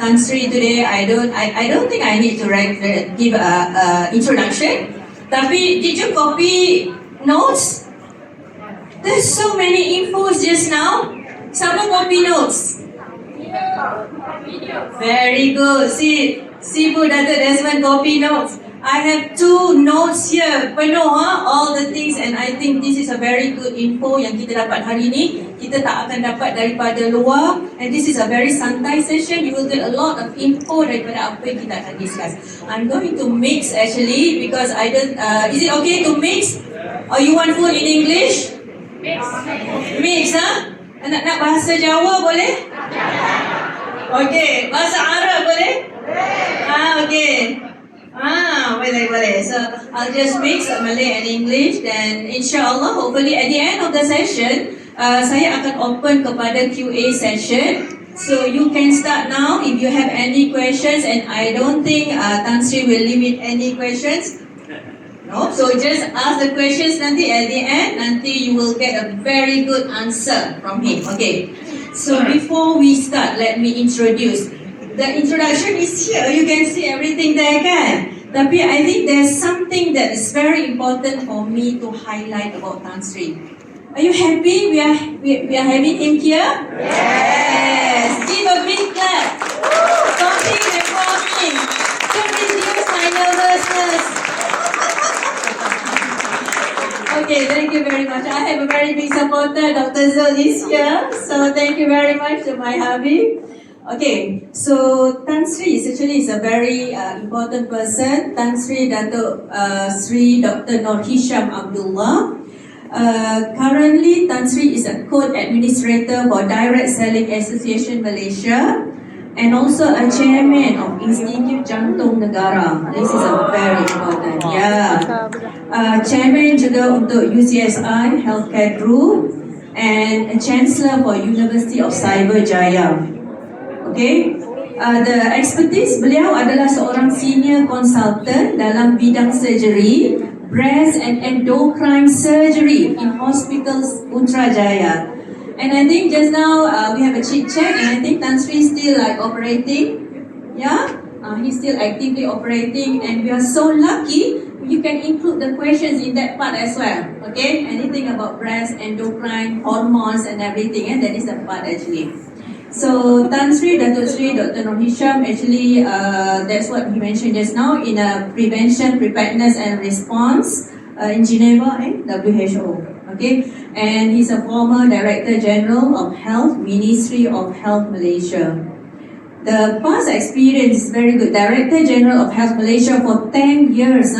Tan Sri today. I don't think I need to give a introduction. Tapi did you copy notes? There's so many infos just now. Someone copy notes. Very good. See, Bu Dato Desmond copy notes. I have 2 notes here, penuh all the things, and I think this is a very good info yang kita dapat hari ni. Kita tak akan dapat daripada luar, and this is a very santai session. You will get a lot of info daripada apa yang kita akan discuss. I'm going to mix actually because I don't. Is it okay to mix? Or you want food in English? Mix, Nak bahasa Jawa boleh? Okay, bahasa Arab boleh? Okay. Boleh. So I'll just mix Malay and English, then insyaAllah, hopefully at the end of the session, saya akan open kepada QA session. So you can start now if you have any questions, and I don't think Tan Sri will limit any questions. No, so just ask the questions nanti at the end, nanti you will get a very good answer from him. Okay, so before we start, let me introduce. The introduction is here, you can see everything there kan? Tapi I think there's something that is very important for me to highlight about Tan Sri. Are you happy we are having him here? Yes! Give a big clap! Something before me to reduce my nervousness. Okay, thank you very much. I have a very big supporter, Dr. Zul is here. So thank you very much to my hubby. Okay, so Tan Sri is a very important person. Tan Sri Dato Sri Dr. Noor Hisham Abdullah. Currently, Tan Sri is a code administrator for Direct Selling Association Malaysia, and also a chairman of Institute Jantung Negara. This is a very important. Chairman juga untuk UCSI Healthcare Group, and a chancellor for University of Cyberjaya. Okay, the expertise beliau adalah seorang senior consultant dalam bidang surgery, breast and endocrine surgery in hospitals Putrajaya. And I think just now we have a chit chat, and I think Tan Sri is still operating. He's still actively operating, and we are so lucky. You can include the questions in that part as well. Okay, anything about breast, endocrine, hormones, and everything, and that is the part actually. So Tan Sri, Dato Sri, Dr. Noor Hisham, actually that's what he mentioned just now in prevention, preparedness and response in Geneva, WHO. Okay, and he's a former Director General of Health, Ministry of Health Malaysia. The past experience is very good. Director General of Health Malaysia for 10 years.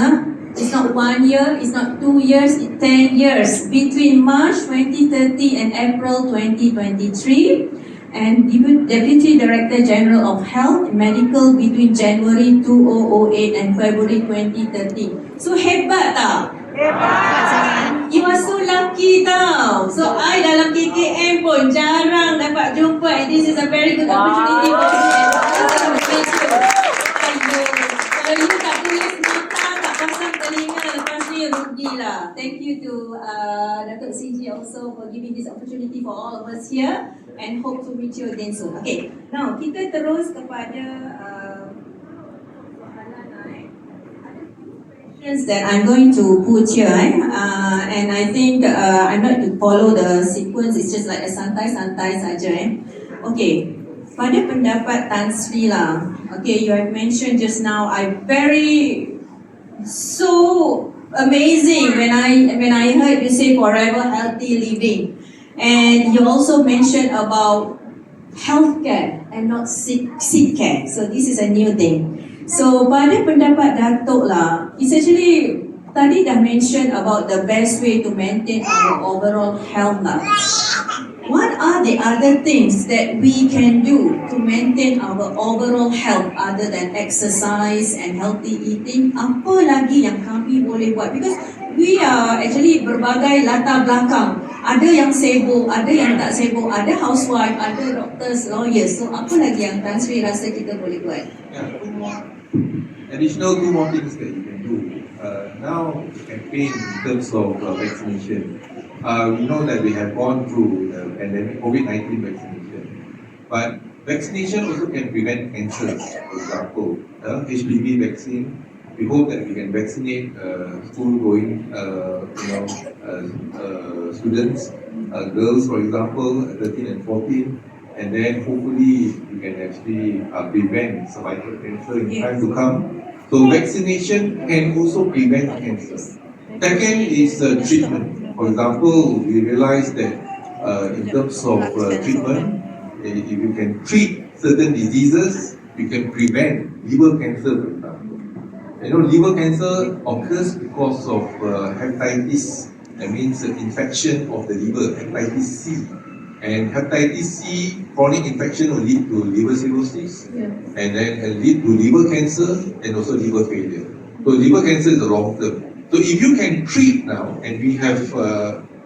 It's not 1 year, it's not 2 years, it's 10 years. Between March 2030 and April 2023. And Deputy Director General of Health and Medical between January 2008 and February 2013. So hebat tak? Hebat! You are so lucky tau. So I dalam KKM pun jarang dapat jumpa, and this is a very good opportunity for me. Kalau you tak tulis mata, tak pasang telinga, lepas ni rugilah. Thank you to Datuk CG also for giving this opportunity for all of us here, and hope to meet you again soon. Okay, now kita terus kepada questions that I'm going to put here, and I think I'm not to follow the sequence. It's just like a santai-santai saja. Okay, pada pendapat Tan Sri lah. Okay, you have mentioned just now, I'm very so amazing when I heard you say forever healthy living. And you also mentioned about healthcare and not sick care. So this is a new thing. So pada pendapat Dato lah, it's actually tadi dah mention about the best way to maintain our overall health lah. What are the other things that we can do to maintain our overall health other than exercise and healthy eating? Apa lagi yang kami boleh buat? Because we are actually berbagai latar belakang. Ada yang sibuk, ada yang tak sibuk, ada housewife, ada doctors, lawyers. So apa lagi yang Tan Sri rasa kita boleh buat? Additional 2 more things that you can do. Now, the campaign in terms of vaccination. We know that we have gone through the pandemic, COVID-19 vaccination. But Vaccination also can prevent cancers. For example, HPV vaccine. We hope that we can vaccinate school-going, students, girls, for example, 13 and 14, and then hopefully we can actually prevent cervical cancer in time to come. So vaccination can also prevent cancer. Second is treatment. For example, we realize that in terms of treatment, if you can treat certain diseases, you can prevent liver cancer, for example. You know, liver cancer occurs because of hepatitis, that means infection of the liver, hepatitis C. And hepatitis C, chronic infection will lead to liver cirrhosis, and then lead to liver cancer and also liver failure. So liver cancer is the long term. So if you can treat now, and we have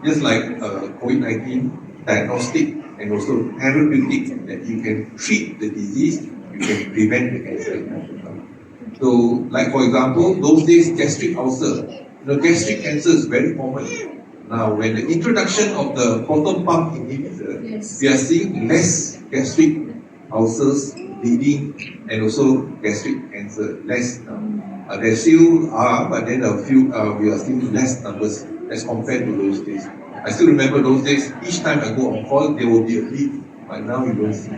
just like COVID-19 diagnostic and also therapeutic, that you can treat the disease, you can prevent the cancer. So, like for example, those days gastric ulcer, gastric cancer is very common. Now, when the introduction of the proton pump inhibitor, we are seeing less gastric ulcers, bleeding, and also gastric cancer, less now. There still are, but then a few, we are seeing less numbers as compared to those days. I still remember those days, each time I go on call, there will be a bleed, but now you don't see.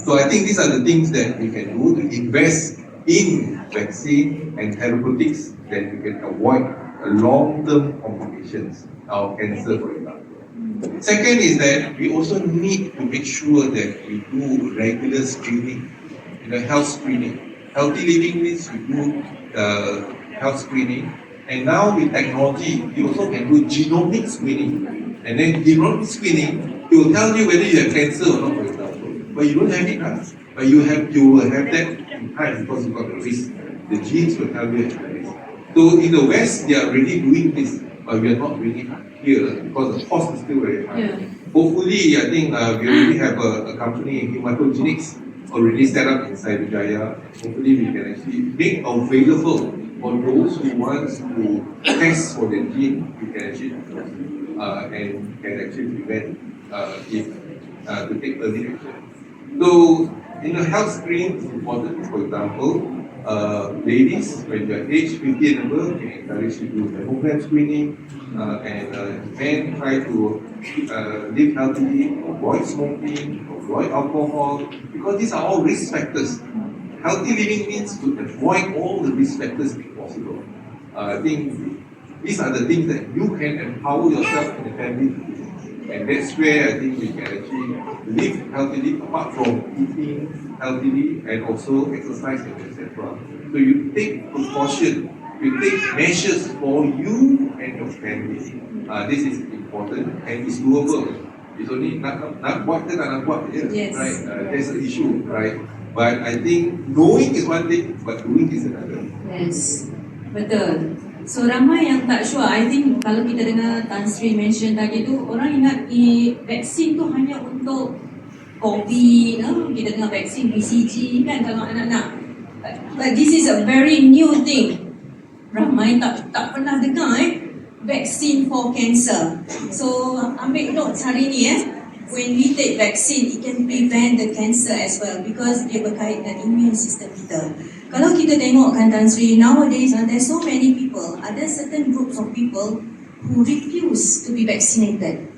So I think these are the things that we can do to invest in vaccine and therapeutics, that we can avoid long-term complications of cancer, for example. Second is that we also need to make sure that we do regular screening, health screening. Healthy living means we do health screening, and now with technology, we also can do genomic screening. And then genomic screening, it will tell you whether you have cancer or not, for example. But you don't have it, but you will have that in time because you got the risk. The genes will tell you the risk. So in the West, they are already doing this, but we are not doing it here because the cost is still very high. Hopefully, I think we already have a company, Hematogenics, already set up in Cyberjaya. Hopefully, we can actually make available for those who want to test for the gene, we can actually and can actually prevent to take early action. So, health screening is important. For example, ladies, when you're age 50 and above, we encourage you to do mammogram screening, and men try to live healthily, avoid smoking, avoid alcohol, because these are all risk factors. Healthy living means to avoid all the risk factors if possible. I think these are the things that you can empower yourself and the family to do. And that's where I think we can actually live healthily, apart from eating healthily and also exercising, etc. So you take precaution, you take measures for you and your family. This is important and it's doable. It's only nak buat ke tak nak buat je, right? That's the issue, right? But I think knowing is one thing, but doing is another. Yes, betul. So ramai yang tak sure. I think kalau kita dengar Tan Sri mention tadi tu, orang ingat vaksin tu hanya untuk COVID, kita dengar vaksin BCG kan kalau anak-anak. But this is a very new thing. Ramai tak pernah dengar vaksin for cancer. So ambil notes hari ni when we take vaccine, it can prevent the cancer as well because dia berkait dengan immune system kita. Kalau kita tengok kan Tan Sri, nowadays there's so many people, ada certain groups of people who refuse to be vaccinated.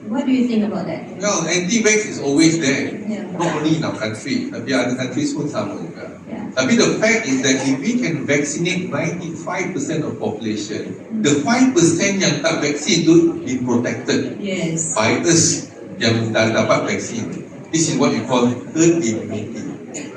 What do you think about that? Well, anti-vax is always there, not only in our country, tapi other countries pun sama juga. Tapi the fact is that if we can vaccinate 95% of population, the 5% yang tak vaksin tu be protected by us yang dah dapat vaksin. This is what we call herd immunity.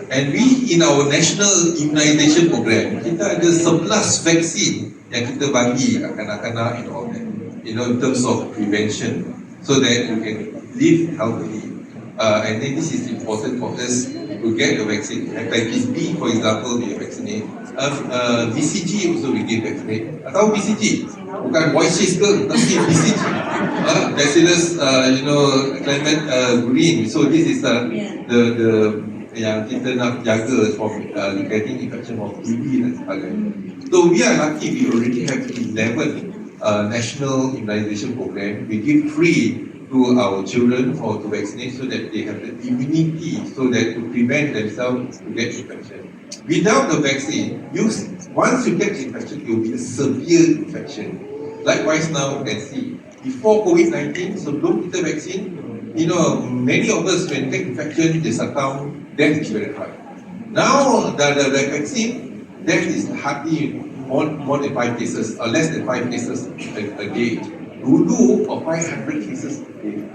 And we in our national immunization program, kita ada 11 vaksin yang kita bagi kat kanak-kanak and all that, in terms of prevention, so that you can live healthily. And then this is important for us to get the vaccine. Hepatitis B, for example, we vaccinate. BCG also we give vaccinate. Atau BCG, bukan voices ke, tapi BCG. Bacillus, climate green. So this is the yang kita nak jaga from getting infection of TB dan sebagainya. So we are lucky, we already have 11 national immunization program. We give free to our children or to vaccinate so that they have the immunity so that to prevent themselves to get infection. Without the vaccine, once you get infection, it will be a severe infection. Likewise now you can see, before COVID-19, so don't get the vaccine, many of us when get infection, they succumb, death is very high. Now the vaccine, death is hardly more than 5 cases, or less than 5 cases a day. Dulu or 500 cases a day.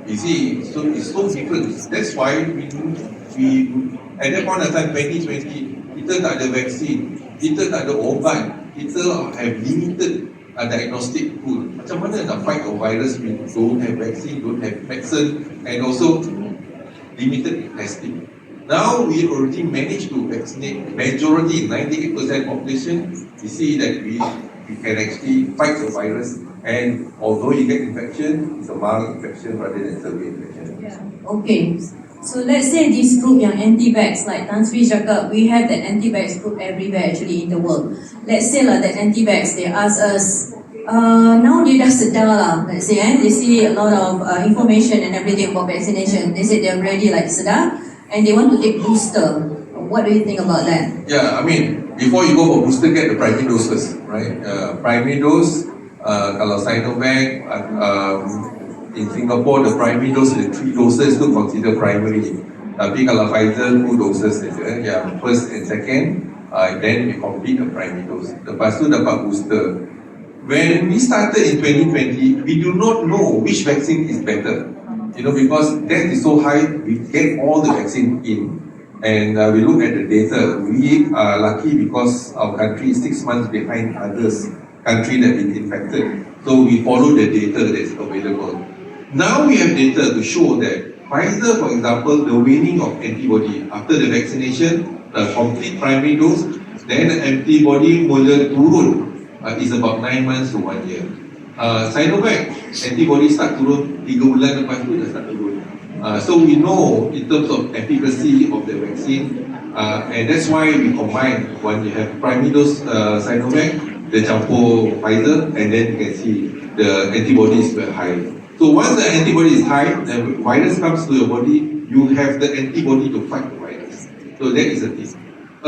You see, so it's so different. That's why we at that point of time, 2020, kita tak ada vaksin, kita tak ada ubat, kita have limited diagnostic tool. Macam mana nak fight a virus we don't have vaccine, don't have medicine, and also limited testing. Now we already managed to vaccinate majority, 98% population. We see that we can actually fight the virus, and although you get infection, it's a mild infection rather than severe infection. Yeah. Okay. So let's say this group yang anti-vax, like Tan Sri cakap, we have that anti-vax group everywhere actually in the world. Let's say lah that anti-vax, they ask us, now dia dah sedar lah, let's say, they see a lot of information and everything about vaccination. They say they're already like sedar and they want to take booster. What do you think about that? Yeah, I mean, before you go for booster, get the primary dose first, right? Primary dose, kalau Sinovac, in Singapore, the primary dose, the 3 doses to consider primary. Tapi kalau Pfizer, 2 doses saja, yang first and second, then we complete the primary dose. Lepas tu dapat booster. When we started in 2020, we do not know which vaccine is better. Because death is so high, we get all the vaccine in. And we look at the data. We are lucky because our country is 6 months behind others, country that been infected. So we follow the data that's available. Now we have data to show that Pfizer, for example, the waning of antibody after the vaccination, the complete primary dose, then the antibody mula turun is about 9 months to 1 year. Sinovac, antibody start turun 3 bulan lepas tu dah start turun. So we know in terms of efficacy of the vaccine, and that's why we combine when you have primary dose Sinovac, the campur Pfizer, and then you can see the antibodies were high. So once the antibody is high, the virus comes to your body, you have the antibody to fight the virus. So that is the thing.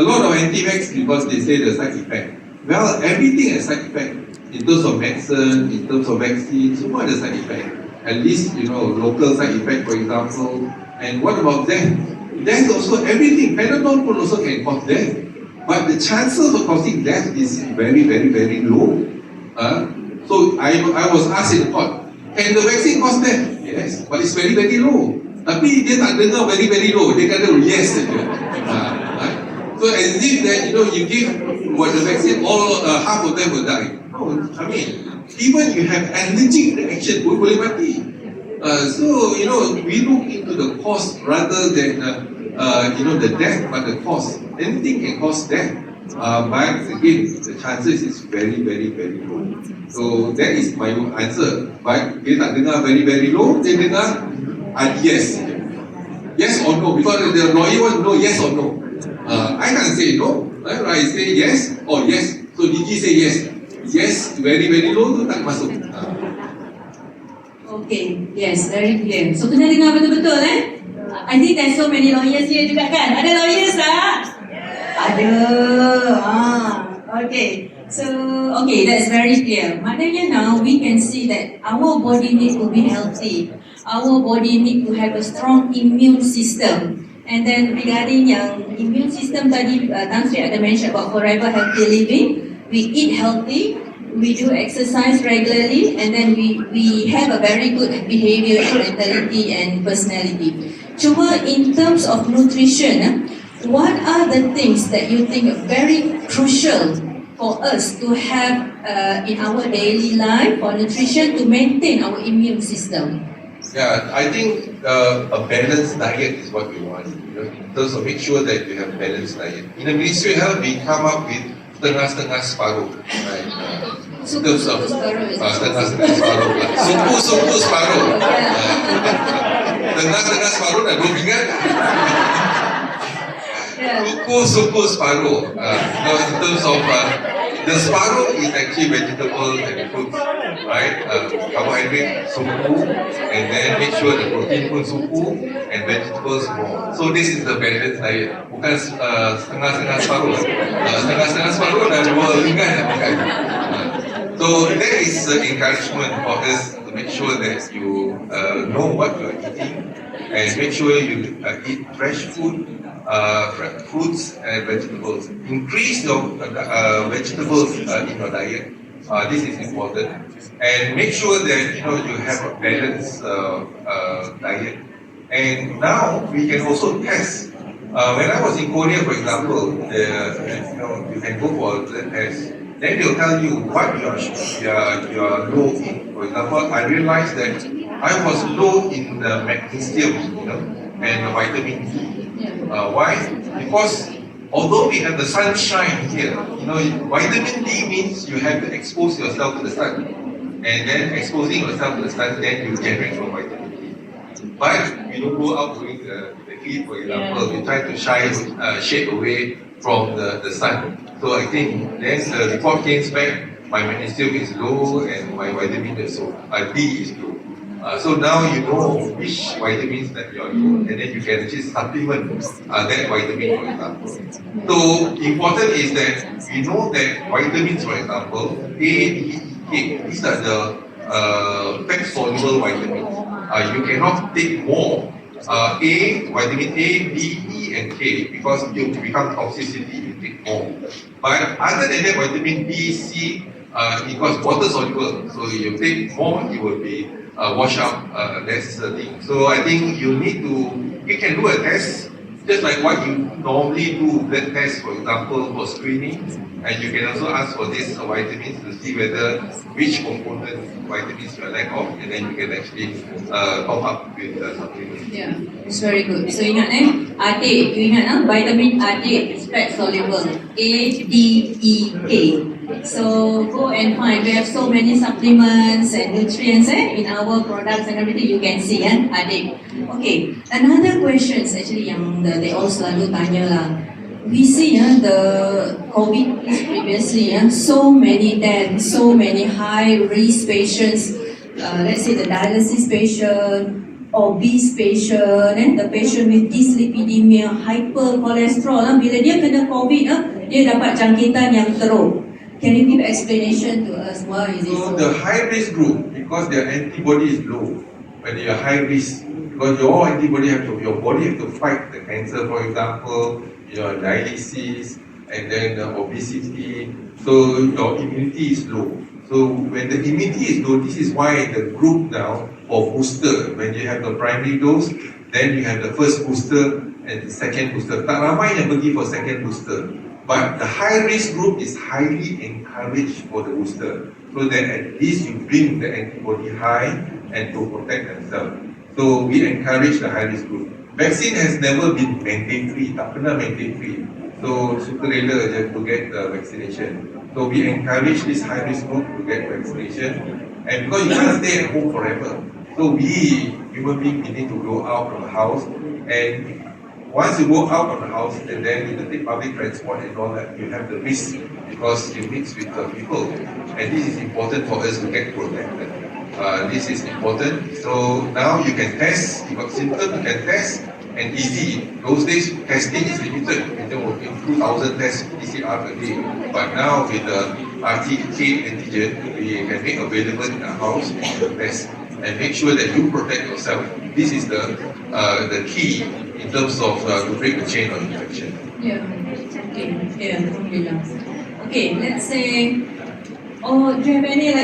A lot of anti-vax because they say the side effect. Well, everything has side effect. In terms of medicine, in terms of vaccine, so what are the side effect? At least, local side effect, for example. And what about death? Death also, everything. Panadol also can cause death. But the chances of causing death is very, very, very low. So I was asked in the court, can the vaccine cause death? Yes, but it's very, very low. Tapi dia tak dengar very, very low. Dia kata yes saja. So as if that, you give the vaccine, all half of them will die. No, I mean, even you have allergic reaction, boleh mati. So, we look into the cause rather than, the death, but the cause. Anything can cause death. But again, the chances is very, very, very low. So that is my answer. But dia tak dengar very, very low, dia dengar yes. Yes or no, because the lawyer wants to know yes or no. I can't say no. I say yes or yes. So DG say yes. Yes, very, very low tu tak masuk. Okay, yes, very clear. So kena dengar betul-betul I think there's so many lawyers here juga kan? Ada lawyers tak? Ada. Okay. So, okay, that's very clear. Maknanya now we can see that our body need to be healthy. Our body need to have a strong immune system. And then regarding yang immune system tadi, Tan Sri ada mention about forever healthy living. We eat healthy, we do exercise regularly, and then we have a very good behavior, mentality and personality. Cuma in terms of nutrition, what are the things that you think are very crucial for us to have in our daily life for nutrition to maintain our immune system? Yeah, I think a balanced diet is what we want. In terms of make sure that you have balanced diet. In the Ministry of Health, we come up with setengah-setengah separuh. Right? Suku-suku separuh. Setengah-setengah separuh. Suku-suku separuh. Setengah-setengah separuh dah 2 minggu. Suku-suku separuh. In terms of the separuh is actually vegetable and fruits. right? Carbohydrate suku, and then make sure the protein pun suku, and vegetables more. So this is the balanced diet. Bukan setengah-setengah separuh. Setengah-setengah separuh dah 2 ringan nak makan. So there is encouragement for us to make sure that you know what you are eating, and make sure you eat fresh food, fruits and vegetables. Increase your vegetables in your diet. This is important, and make sure that you have a balanced diet. And now we can also test. When I was in Korea, for example, you can go for the test. Then they'll tell you what you are low in. For example, I realized that I was low in the magnesium, and the vitamin D. Why? Because although we have the sunshine here, vitamin D means you have to expose yourself to the sun, and then exposing yourself to the sun, then you generate more vitamin D. But we don't go out during the heat, for example. We try to shade away from the sun. So I think then the report came back, my magnesium is low and my vitamin D is low. So now you know which vitamins that you are low, and then you can actually supplement that vitamin, for example. So important is that we know that vitamins, for example, A, D, E, K, these are the fat-soluble vitamins. You cannot take more vitamin A, B, E, and K, because you become toxicity, you take more. But other than that, vitamin B, C, it was water soluble, so you take more, it will be wash out. That's the thing. So I think you can do a test, just like what you normally do blood test, for example, for screening, and you can also ask for these vitamins to see whether which component vitamins you are lack of, and then you can actually top up with supplements. Yeah, it's very good. So ingat adik, you ingat vitamin adik is fat soluble, A, D, E, K. So go and find. We have so many supplements and nutrients in our products and everything. You can see adik. Okay, another question actually yang they all selalu tanya lah. We see the COVID previously, so many deaths, so many high risk patients. Let's say the dialysis patient, obese patient, and the patient with dyslipidemia, hypercholesterol. Bila dia kena COVID, dia dapat jangkitan yang teruk. Can you give explanation to us why is it so? The high risk group, because their antibody is low, when you are high risk, because your body have to fight the cancer, for example, your dialysis, and then the obesity. So your immunity is low. So when the immunity is low, this is why the group now for booster, when you have the primary dose, then you have the first booster and the second booster. Tak ramai yang pergi for second booster. But the high risk group is highly encouraged for the booster, so that at least you bring the antibody high and to protect themselves. So we encourage the high risk group. Vaccine has never been mandatory, tak pernah mandatory. So sukarela je to get the vaccination. So we encourage this high risk group to get vaccination, and because you can't stay at home forever. So we human beings need to go out of the house, and once you go out of the house and then you take public transport and all that, you have the risk because you mix with the people, and this is important for us to get protected. This is important. So now you can test. You got symptoms, you can test, and easy. Those days testing is limited. We don't work in 2,000 tests PCR per day. But now with the RT-K antigen, we can make available in the house and test and make sure that you protect yourself. This is the key in terms of to break the chain of infection. Yeah. Okay. Yeah. Alhamdulillah. Okay. Let's say. Oh, do you have any